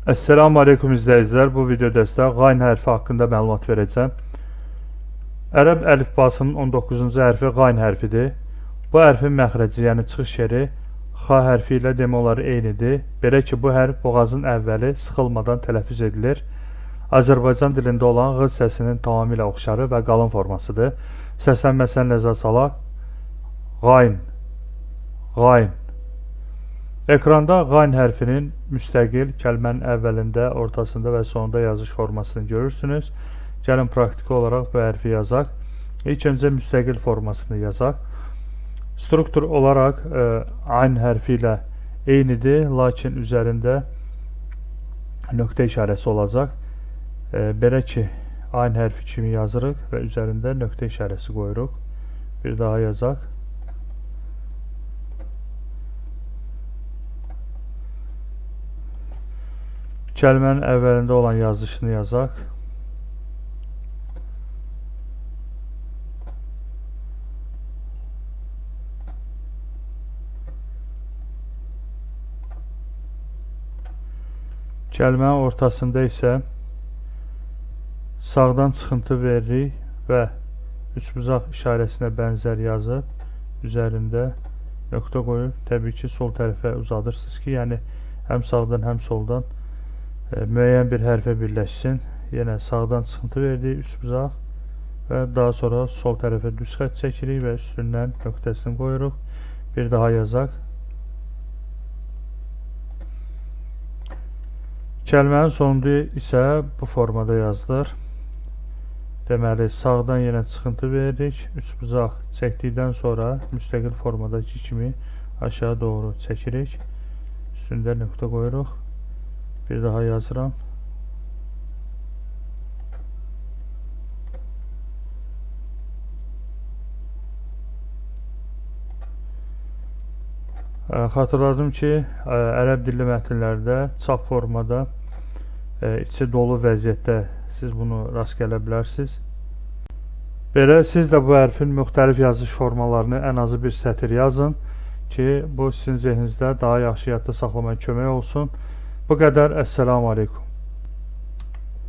Esselamu Aleyküm izləyicilər. Bu videoda sizə qayn hərfi haqqında məlumat verəcəm. Ərəb əlifbasının 19-cu hərfi qayn hərfidir. Bu hərfin məxrəci, yəni çıxış yeri X hərfi ilə demək olar eynidir. Belə ki, bu hərf boğazın əvvəli sıxılmadan tələffüz edilir. Azərbaycan dilində olan Q səsinin tamamilə oxşarı və qalın formasıdır. Səslənməsindən nəzər salaq. Qayn, qayn. Ekranda qayn hərfinin müstəqil kəlmənin əvvəlində, ortasında və sonunda yazış formasını görürsünüz. Gəlin praktiki olaraq bu hərfi yazaq. İlk öncə müstəqil formasını yazaq. Struktur olaraq ayn hərfi ilə eynidir, lakin üzərində nöqtə işarəsi olacaq. Belə ki, ayn hərfi kimi yazırıq və üzərində nöqtə işarəsi qoyuruq. Bir daha yazaq. Kəlmənin əvvəlində olan yazışını yazaq. Kəlmənin ortasında isə sağdan çıxıntı veririk və üçbucaq işarəsinə bənzər yazıb üzərində nöqtə qoyub təbii ki, sol tərəfə uzadırsınız ki, yəni həm sağdan, həm soldan müəyyən bir hərfə birləşsin. Yenə sağdan çıxıntı verdik, üçbucaq və daha sonra sol tərəfə düz xətt çəkirik və üstündən nöqtəsini qoyuruq. Bir daha yazaq. Kəlmənin sonunda isə bu formada yazılır. Deməli, sağdan yenə çıxıntı veririk, üçbucaq çəkdikdən sonra müstəqil formadakı kimi aşağı doğru çəkirik. Üstündə nöqtə qoyuruq. Bir daha yazıram. Xatırladım ki, ərəb dilli mətnlərdə çap formada içi dolu vəziyyətdə siz bunu rast gələ bilərsiniz. Belə siz də bu hərfin müxtəlif yazış formalarını ən azı bir sətir yazın ki, bu sizin zehninizdə daha yaxşı yadda saxlamaya kömək olsun. Bu qədər. Esselamu Aleyküm.